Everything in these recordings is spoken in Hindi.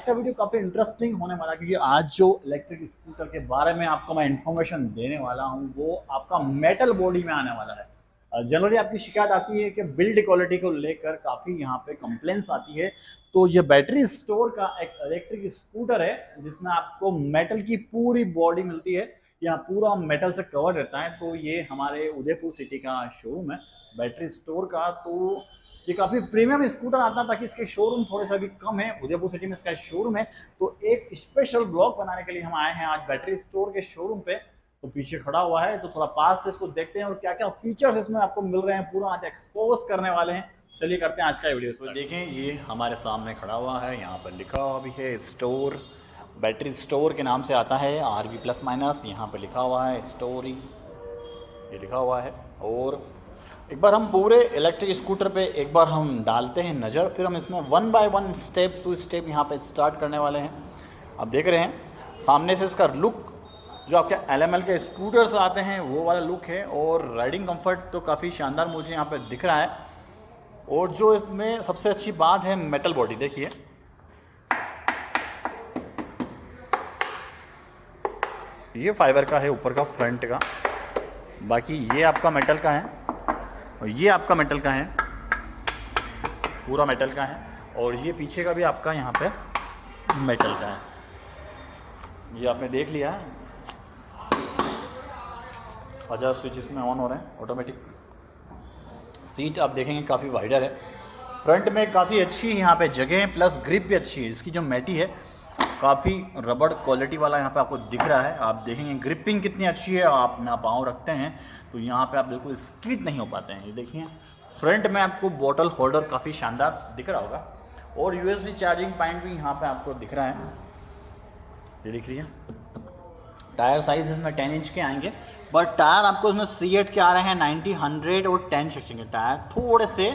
का वीडियो काफ़ी इंटरेस्टिंग होने वाला है, क्योंकि आज जो इलेक्ट्रिक स्कूटर के बारे में आपको मैं इन्फॉर्मेशन देने वाला हूँ वो आपका मेटल बॉडी में आने वाला है। जनरली आपकी शिकायत आती है कि बिल्ड क्वालिटी को लेकर काफ़ी यहाँ पे कंप्लेंट्स आती है। तो ये बैटरी स्टोर का एक इलेक्ट्रिक स्कूटर है जिसमें आपको मेटल की पूरी बॉडी मिलती है, यहाँ पूरा मेटल से कवर रहता है। तो ये हमारे उदयपुर सिटी का शोरूम है बैटरी स्टोर का। तो ये काफ़ी प्रीमियम स्कूटर आता है, ताकि इसके शोरूम थोड़े सा भी कम है, उदयपुर सिटी में इसका शोरूम है। तो एक स्पेशल ब्लॉग बनाने के लिए हम आए हैं आज बैटरी स्टोर के शोरूम पे। तो पीछे खड़ा हुआ है, तो थोड़ा पास से इसको देखते हैं और क्या क्या फीचर्स इसमें आपको मिल रहे हैं, पूरा आज एक्सपोज करने वाले हैं। चलिए करते हैं आज का वीडियो। तो देखें, ये हमारे सामने खड़ा हुआ है, यहाँ पर लिखा हुआ भी है स्टोर, बैटरी स्टोर के नाम से आता है, RV प्लस माइनस यहाँ पर लिखा हुआ है, स्टोरी ये लिखा हुआ है। और एक बार हम पूरे इलेक्ट्रिक स्कूटर पे एक बार हम डालते हैं नज़र, फिर हम इसमें 1 बाय 1 स्टेप टू स्टेप यहाँ पे स्टार्ट करने वाले हैं। आप देख रहे हैं सामने से इसका लुक जो आपके LML के स्कूटर्स आते हैं वो वाला लुक है, और राइडिंग कंफर्ट तो काफ़ी शानदार मुझे यहाँ पे दिख रहा है। और जो इसमें सबसे अच्छी बात है मेटल बॉडी, देखिए ये फाइबर का है ऊपर का फ्रंट का, बाकी ये आपका मेटल का है और ये आपका मेटल का है, पूरा मेटल का है। और ये पीछे का भी आपका यहाँ पे मेटल का है। ये आपने देख लिया है, 50 स्विच इसमें ऑन हो रहे हैं ऑटोमेटिक। सीट आप देखेंगे काफ़ी वाइडर है, फ्रंट में काफ़ी अच्छी यहाँ पे जगह है, प्लस ग्रिप भी अच्छी है। इसकी जो मैटी है काफ़ी रबड़ क्वालिटी वाला यहाँ पे आपको दिख रहा है। आप देखेंगे ग्रिपिंग कितनी अच्छी है, आप ना पाँव रखते हैं तो यहाँ पे आप बिल्कुल स्किड नहीं हो पाते हैं। ये देखिए फ्रंट में आपको बॉटल होल्डर काफ़ी शानदार दिख रहा होगा, और USB चार्जिंग पॉइंट भी यहाँ पे आपको दिख रहा है, ये दिख रही है। टायर साइज इसमें 10 इंच के आएंगे, बट टायर आपको इसमें C8 के आ रहे हैं 90, 100 और 10 सेक्शन के टायर। थोड़े से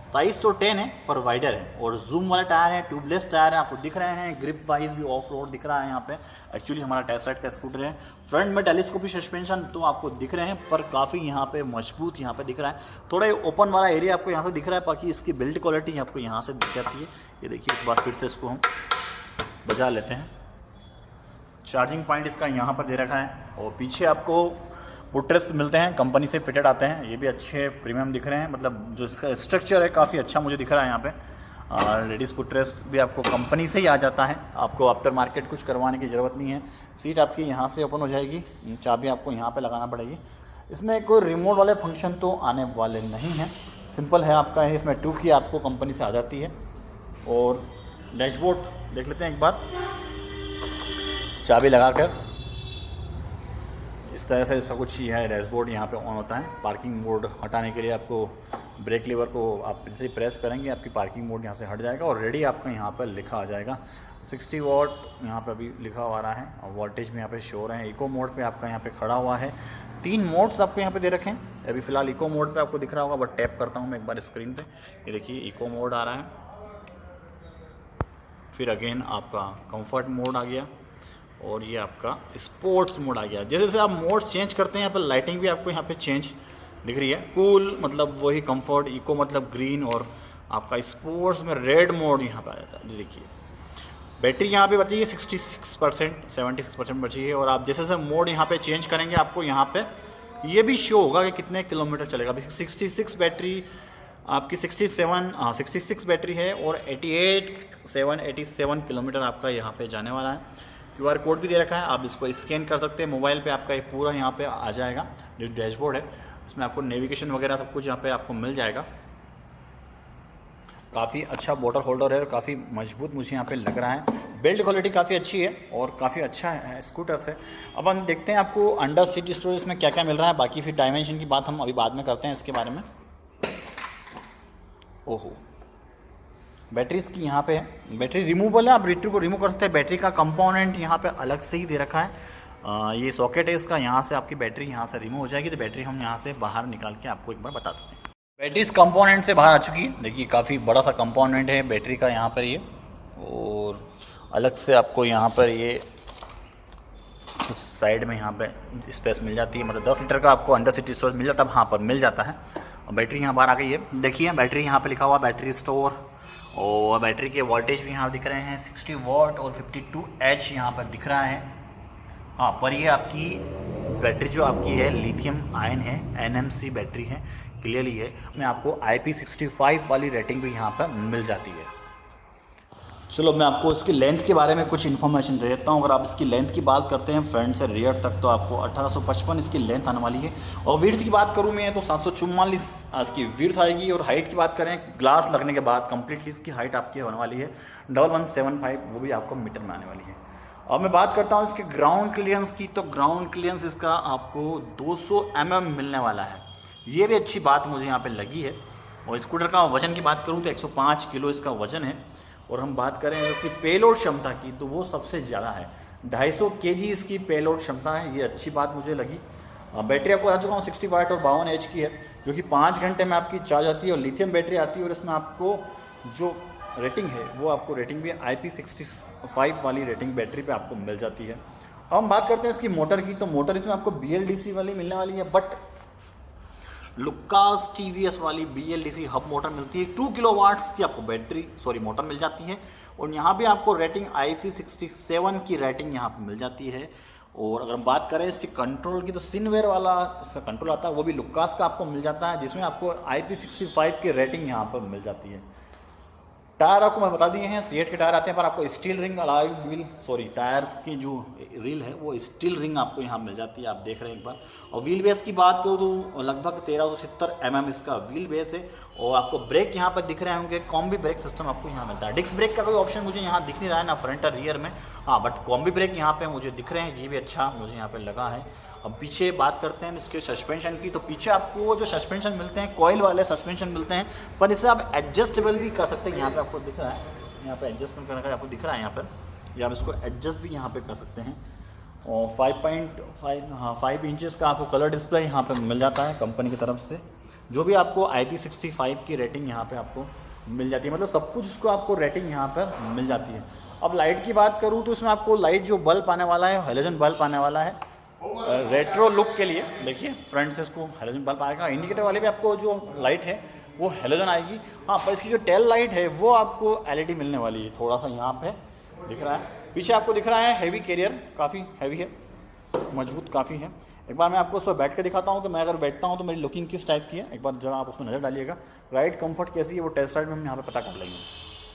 साइज तो 10 है पर वाइडर है, और जूम वाला टायर है, ट्यूबलेस टायर है, आपको दिख रहे हैं। ग्रिप वाइज भी ऑफ रोड दिख रहा है यहाँ पे। एक्चुअली हमारा टेस्ट राइड का स्कूटर है। फ्रंट में टेलीस्कोपिक सस्पेंशन तो आपको दिख रहे हैं, पर काफ़ी यहाँ पे मजबूत यहाँ पे दिख रहा है। थोड़ा ओपन वाला एरिया आपको यहाँ से दिख रहा है, बाकी इसकी बिल्ड क्वालिटी आपको यहाँ से दिख जाती है। ये देखिए एक बार फिर से इसको हम बजा लेते हैं। चार्जिंग पॉइंट इसका यहाँ पर दे रखा है, और पीछे आपको पुट्रेस मिलते हैं, कंपनी से फिटेड आते हैं। ये भी अच्छे प्रीमियम दिख रहे हैं, मतलब जो इसका स्ट्रक्चर है काफ़ी अच्छा मुझे दिख रहा है यहाँ पे। लेडीज़ पुट्रेस भी आपको कंपनी से ही आ जाता है, आपको आफ्टर मार्केट कुछ करवाने की ज़रूरत नहीं है। सीट आपकी यहाँ से ओपन हो जाएगी, चाबी आपको यहाँ पे लगाना पड़ेगी। इसमें कोई रिमोट वाले फंक्शन तो आने वाले नहीं हैं, सिंपल है आपका है। इसमें 2 की आपको कंपनी से आ जाती है। और डैशबोर्ड देख लेते हैं एक बार, चाबी लगाकर इस तरह से सब कुछ ही है। डैशबोर्ड यहाँ पे ऑन होता है। पार्किंग मोड हटाने के लिए आपको ब्रेक लीवर को आप से प्रेस करेंगे, आपकी पार्किंग मोड यहाँ से हट जाएगा, और रेडी आपका यहाँ पर लिखा आ जाएगा। 60 वॉट यहाँ पे अभी लिखा हुआ रहा है, और वोल्टेज में यहाँ पे शो रहे हैं। इको मोड पे आपका यहाँ पे खड़ा हुआ है। 3 मोड्स आपको यहाँ पे दे रखे हैं। अभी फ़िलहाल इको मोड पे आपको दिख रहा होगा, बट टैप करता हूँ मैं एक बार स्क्रीन पे, ये देखिए इको मोड आ रहा है। फिर अगेन आपका कंफर्ट मोड आ गया, और ये आपका स्पोर्ट्स मोड आ गया। जैसे जैसे आप मोड चेंज करते हैं यहाँ पर लाइटिंग भी आपको यहाँ पे चेंज दिख रही है। कूल मतलब वही कंफर्ट, इको मतलब ग्रीन, और आपका स्पोर्ट्स में रेड मोड यहाँ पे आ जाता है। देखिए बैटरी यहाँ पे बताइए 66%, 76% बची है। और आप जैसे जैसे मोड यहाँ पे चेंज करेंगे आपको यहाँ पे ये भी शो होगा कि कितने किलोमीटर चलेगा। अभी 66 बैटरी आपकी 66 बैटरी है, और 87 किलोमीटर आपका यहाँ पे जाने वाला है। QR कोड भी दे रखा है, आप इसको स्कैन कर सकते हैं मोबाइल पे, आपका ये पूरा यहाँ पे आ जाएगा। जो डैशबोर्ड है इसमें आपको नेविगेशन वगैरह सब कुछ यहाँ पे आपको मिल जाएगा। काफ़ी अच्छा बॉटल होल्डर है, और काफ़ी मजबूत मुझे यहाँ पे लग रहा है। बिल्ड क्वालिटी काफ़ी अच्छी है और काफ़ी अच्छा है स्कूटर से। अब हम देखते हैं आपको अंडर सीट स्टोरेज में क्या क्या मिल रहा है। बाकी फिर डायमेंशन की बात हम अभी बाद में करते हैं इसके बारे में। ओहो, बैटरीज की यहाँ पे बैटरी रिमूवेबल है, आप बैटरी को रिमूव कर सकते हैं। बैटरी का कंपोनेंट यहाँ पे अलग से ही दे रखा है। ये सॉकेट है इसका, यहाँ से आपकी बैटरी यहाँ से रिमूव हो जाएगी। तो बैटरी हम यहाँ से बाहर निकाल के आपको एक बार बता देते हैं। बैटरी इस कंपोनेंट से बाहर आ चुकी है। देखिए काफ़ी बड़ा सा कंपोनेंट है बैटरी का यहाँ पर ये, और अलग से आपको यहाँ पर ये कुछ साइड में यहाँ पे स्पेस मिल जाती है। मतलब 10 लीटर का आपको अंडर सीट स्टोरेज मिल जाता है, वहाँ पर मिल जाता है। और बैटरी यहाँ बाहर आ गई है। देखिए बैटरी यहाँ पे लिखा हुआ बैटरी स्टोर, और बैटरी के वोल्टेज भी यहाँ दिख रहे हैं 60 वॉट और 52 एच यहाँ पर दिख रहा है। हाँ, पर ये आपकी बैटरी जो आपकी है लिथियम आयन है, NMC बैटरी है, क्लियरली है। मैं आपको IP65 वाली रेटिंग भी यहाँ पर मिल जाती है। चलो मैं आपको इसकी लेंथ के बारे में कुछ इन्फॉर्मेशन दे देता हूँ। अगर आप इसकी लेंथ की बात करते हैं फ्रंट से रियर तक, तो आपको 1855 इसकी लेंथ आने वाली है। और विड्थ की बात करूँ मैं तो 744 इसकी विड्थ आएगी। और हाइट की बात करें ग्लास लगने के बाद कंप्लीटली इसकी हाइट आपकी होने वाली है 1175, वो भी आपको मीटर में आने वाली है। अब मैं बात करता हूँ इसके ग्राउंड क्लियरेंस की, तो ग्राउंड क्लियरेंस इसका आपको 200 mm मिलने वाला है। ये भी अच्छी बात मुझे यहाँ पर लगी है। और स्कूटर का वजन की बात करूँ तो 105 किलो इसका वजन है। और हम बात करें इसकी पेलोड क्षमता की तो वो सबसे ज़्यादा है, 250 kg इसकी पेलोड क्षमता है। ये अच्छी बात मुझे लगी। बैटरी आपको आ चुका हूँ 60 वाट और 52 एच की है, जो कि 5 घंटे में आपकी चार्ज आती है और लिथियम बैटरी आती है। और इसमें आपको जो रेटिंग है वो आपको रेटिंग भी IP65 वाली रेटिंग बैटरी पे आपको मिल जाती है। अब हम बात करते हैं इसकी मोटर की, तो मोटर इसमें आपको BLDC वाली मिलने वाली है, बट लुकास TVS वाली BLDC हब मोटर मिलती है। 2 किलोवाट्स की आपको मोटर मिल जाती है। और यहाँ भी आपको रेटिंग IP67 की रेटिंग यहाँ पर मिल जाती है। और अगर हम बात करें इसकी कंट्रोल की, तो सिनवेयर वाला इसका कंट्रोल आता है, वो भी लुकास का आपको मिल जाता है, जिसमें आपको IP65 की रेटिंग यहाँ पर मिल जाती है। टायर आपको मैं बता दिए हैं, सीएट के टायर आते हैं, पर आपको स्टील रिंग टायर्स की जो रील है वो स्टील रिंग आपको यहाँ मिल जाती है, आप देख रहे हैं एक बार। और व्हील बेस की बात करूँ तो लगभग 1370 mm इसका व्हील बेस है। और आपको ब्रेक यहाँ पर दिख रहे होंगे, कॉम्बी ब्रेक सिस्टम आपको यहाँ मिलता है। डिस्क ब्रेक का कोई ऑप्शन मुझे यहाँ दिख नहीं रहा है, ना फ्रंट और रियर में, हाँ, बट कॉम्बी ब्रेक यहाँ पे मुझे दिख रहे हैं, ये भी अच्छा मुझे यहाँ पे लगा है। अब पीछे बात करते हैं इसके सस्पेंशन की, तो पीछे आपको जो सस्पेंशन मिलते हैं कॉइल वाले सस्पेंशन मिलते हैं, पर इसे आप एडजस्टेबल भी कर सकते हैं। यहाँ पे आपको दिख रहा है, यहाँ पे एडजस्टमेंट करने का आपको दिख रहा है यहाँ पर, या आप इसको एडजस्ट भी यहाँ पे कर सकते हैं। और 5 इंचेस का आपको कलर डिस्प्ले यहाँ पे मिल जाता है कंपनी की तरफ से, जो भी आपको IP65 की रेटिंग यहाँ पे आपको मिल जाती है। मतलब सब कुछ इसको आपको रेटिंग यहाँ पर मिल जाती है। अब लाइट की बात करूँ तो इसमें आपको लाइट जो बल्ब आने वाला है हेलोजन बल्ब आने वाला है रेट्रो लुक के लिए। देखिए फ्रंट से इसको हेलोजन बल्ब आएगा। इंडिकेटर वाले भी आपको जो लाइट है वो हेलोजन आएगी, हाँ, पर इसकी जो टेल लाइट है वो आपको LED मिलने वाली है। थोड़ा सा यहाँ पे दिख रहा है, पीछे आपको दिख रहा है हैवी कैरियर, काफ़ी हैवी है, मजबूत काफ़ी है। एक बार मैं आपको उस पर बैठ के दिखाता हूँ, तो मैं अगर बैठता हूँ तो मेरी लुकिंग किस टाइप की है, एक बार जरा आप उसमें नज़र डालिएगा। राइड कंफर्ट कैसी है वो टेस्ट राइड में हम यहाँ पे पता कर लेंगे।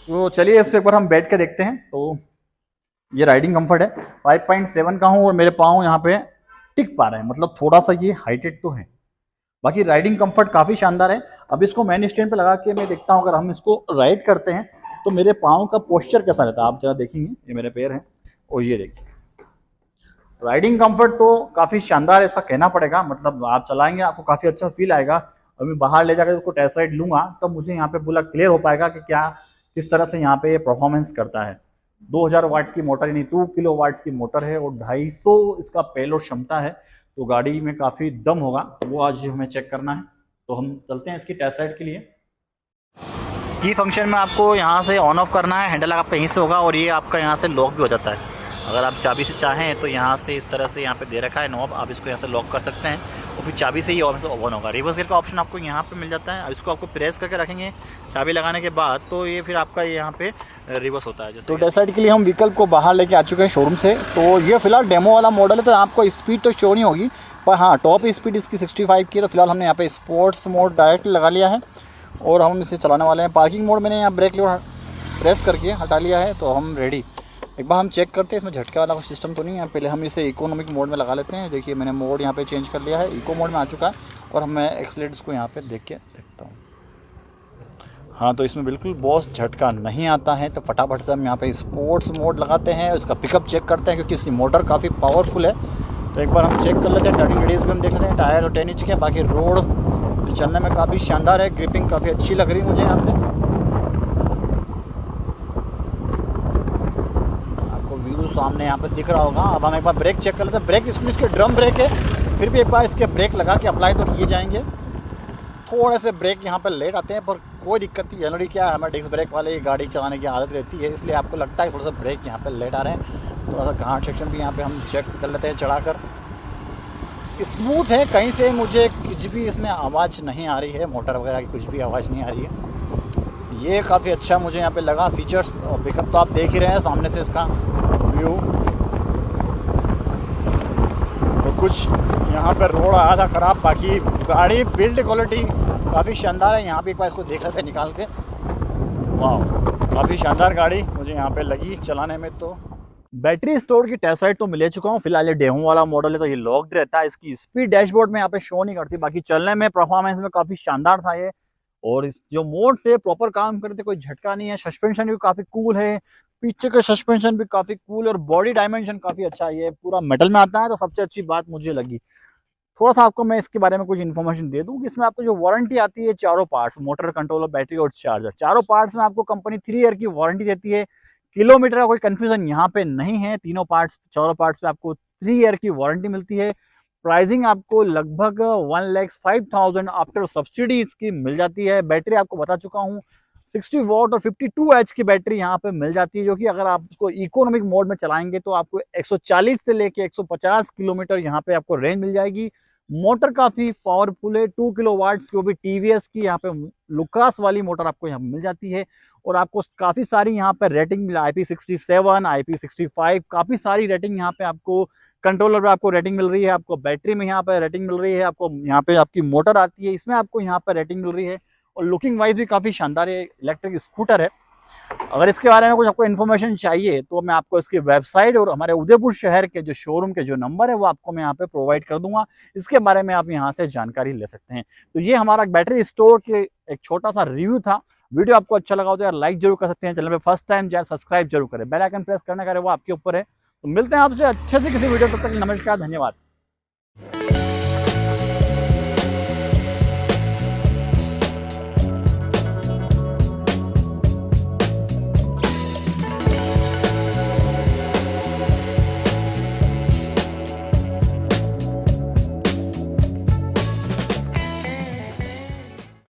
तो चलिए इस पर एक बार हम बैठ के देखते हैं। तो ये राइडिंग कंफर्ट है, 5.7 का हूँ और मेरे पाँव यहाँ पे टिक पा रहे हैं, मतलब थोड़ा सा ये हाइटेड तो है। बाकी राइडिंग कंफर्ट काफ़ी शानदार है। अब इसको मैन स्टैंड पे लगा के मैं देखता हूँ, अगर हम इसको राइड करते हैं तो मेरे पाँव का पोस्चर कैसा रहता है, आप जरा देखेंगे। ये मेरे पैर हैं और ये देखिए, राइडिंग कंफर्ट तो काफ़ी शानदार है, इसका कहना पड़ेगा। मतलब आप चलाएंगे आपको काफ़ी अच्छा फील आएगा। और मैं बाहर ले जाकर उसको टेस्ट राइड लूँगा तब मुझे यहाँ पे पूरा क्लियर हो पाएगा कि क्या किस तरह से यहाँ पे ये परफॉर्मेंस करता है। 2000 वाट की मोटर यानी 2 किलोवाट्स की मोटर है और 250 इसका पेलोड क्षमता है, तो गाड़ी में काफ़ी दम होगा, वो आज हमें चेक करना है। तो हम चलते हैं इसकी टेस्ट राइड के लिए। की फंक्शन में आपको यहाँ से ऑन ऑफ करना है, हैंडल आपका यहीं से होगा और ये आपका यहाँ से लॉक भी हो जाता है। अगर आप चाबी से चाहें तो यहाँ से इस तरह से यहाँ पे दे रखा है नॉब, आप इसको यहाँ से लॉक कर सकते हैं और फिर चाबी से ही ओपन होगा। रिवर्स गियर का ऑप्शन आपको यहाँ पे मिल जाता है। अब इसको आपको प्रेस करके रखेंगे चाबी लगाने के बाद, तो ये फिर आपका यहाँ पे रिवर्स होता है। तो टेस्ट राइड के लिए हम व्हीकल को बाहर लेके आ चुके हैं शोरूम से। तो ये फिलहाल डेमो वाला मॉडल है, तो आपको स्पीड तो शो नहीं होगी, पर हाँ टॉप स्पीड इसकी 65 की है। तो फिलहाल हमने यहाँ पे स्पोर्ट्स मोड डायरेक्ट लगा लिया है और हम इसे चलाने वाले हैं। पार्किंग मोड मैंने यहाँ ब्रेक लीवर प्रेस करके हटा लिया है, तो हम रेडी। एक बार हम चेक करते हैं इसमें झटके वाला कोई सिस्टम तो नहीं है। पहले हम इसे इकोनॉमिक मोड में लगा लेते हैं। देखिए मैंने मोड यहाँ पे चेंज कर लिया है, इको मोड में आ चुका है और मैं एक्सीलरेटर्स को यहाँ पे देख के देखता हूँ। हाँ, तो इसमें बिल्कुल बॉस झटका नहीं आता है। तो फटाफट से हम यहाँ पे स्पोर्ट्स मोड लगाते हैं, इसका पिकअप चेक करते हैं क्योंकि इसकी मोटर काफ़ी पावरफुल है। तो एक बार हम चेक कर लेते हैं। टर्निंग रेडियस भी हम देख लेते हैं। टायर तो 10 इंच के, बाकी रोड चलने में काफ़ी शानदार है। ग्रिपिंग काफ़ी अच्छी लग रही है मुझे यहाँ पे। सामने यहाँ पे दिख रहा होगा। अब हम एक बार ब्रेक चेक कर लेते हैं। ब्रेक इसके ड्रम ब्रेक है, फिर भी एक बार इसके ब्रेक लगा के अप्लाई तो किए जाएंगे। थोड़े से ब्रेक यहाँ पे लेट आते हैं, पर कोई दिक्कत नहीं। जनरली क्या है, हमें डिस्क ब्रेक वाली गाड़ी चलाने की आदत रहती है, इसलिए आपको लगता है थोड़ा सा ब्रेक यहाँ पे लेट आ रहे हैं। थोड़ा सा घाट सेक्शन भी यहाँ पे हम चेक कर लेते हैं चढ़ा कर। स्मूथ है, कहीं से मुझे कुछ भी इसमें आवाज़ नहीं आ रही है, मोटर वगैरह की कुछ भी आवाज़ नहीं आ रही है। ये काफ़ी अच्छा मुझे यहाँ पे लगा फीचर्स। और पिकअप तो आप देख ही रहे हैं सामने से इसका व्यू। तो कुछ यहाँ पे रोड आया था ख़राब, बाकी गाड़ी बिल्ड क्वालिटी काफ़ी शानदार है। यहाँ पे एक बार इसको देख लेते निकाल के, वाह काफ़ी शानदार गाड़ी मुझे यहाँ पे लगी चलाने में। तो बैटरी स्टोर की टेस्ट राइड तो मैं ले चुका हूँ। फिलहाल ये डेमो वाला मॉडल है तो ये लॉक्ड रहता है। इसकी स्पीड डैशबोर्ड में यहाँ पे शो नहीं करती, बाकी चलने में परफॉर्मेंस में काफ़ी शानदार था ये। और इस जो मोड से प्रॉपर काम करते, कोई झटका नहीं है। सस्पेंशन भी काफ़ी कूल है, पीछे का सस्पेंशन भी काफ़ी कूल है और बॉडी डायमेंशन काफ़ी अच्छा है। ये पूरा मेटल में आता है तो सबसे अच्छी बात मुझे लगी। थोड़ा सा आपको मैं इसके बारे में कुछ इन्फॉर्मेशन दे दूं कि इसमें आपको जो वारंटी आती है चारों पार्ट्स, मोटर, कंट्रोलर, बैटरी और चार्जर, चारों पार्ट्स में आपको कंपनी 3 ईयर की वारंटी देती है। किलोमीटर का कोई कंफ्यूजन यहाँ पे नहीं है, तीनों पार्ट्स, चारों पार्ट्स में आपको 3 ईयर की वारंटी मिलती है। प्राइसिंग आपको लगभग 1,05,000 आफ्टर सब्सिडी इसकी मिल जाती है। बैटरी आपको बता चुका हूँ 60 वॉट और 52 एच की बैटरी यहाँ पे मिल जाती है, जो कि अगर आप इसको इकोनॉमिक मोड में चलाएंगे तो आपको 140 से लेके 150 किलोमीटर यहाँ पे आपको रेंज मिल जाएगी। मोटर काफी पावरफुल है, 2 किलोवाट जो भी टीवीएस की यहाँ पे लुकास वाली मोटर आपको यहाँ मिल जाती है। और आपको काफी सारी यहाँ पे रेटिंग मिला, IP67, IP65, काफी सारी रेटिंग यहाँ पे आपको कंट्रोलर पे आपको रेटिंग मिल रही है, आपको बैटरी में यहाँ पे रेटिंग मिल रही है, आपको यहाँ पे आपकी मोटर आती है इसमें आपको यहाँ पे रेटिंग मिल रही है। और लुकिंग वाइज भी काफी शानदार है, इलेक्ट्रिक स्कूटर है। अगर इसके बारे में कुछ आपको इन्फॉर्मेशन चाहिए तो मैं आपको इसकी वेबसाइट और हमारे उदयपुर शहर के जो शोरूम के जो नंबर है वो आपको मैं यहाँ पे प्रोवाइड कर दूंगा। इसके बारे में आप यहाँ से जानकारी ले सकते हैं। तो ये हमारा बैटरी स्टोर के एक छोटा सा रिव्यू था। वीडियो आपको अच्छा लगा हो तो यार लाइक जरूर कर सकते हैं, चैनल पे फर्स्ट टाइम जाए सब्सक्राइब जरूर करें, बेल आइकन प्रेस करना करे वो आपके ऊपर है। तो मिलते हैं आपसे अच्छे से किसी वीडियो, तब तक नमस्कार, धन्यवाद।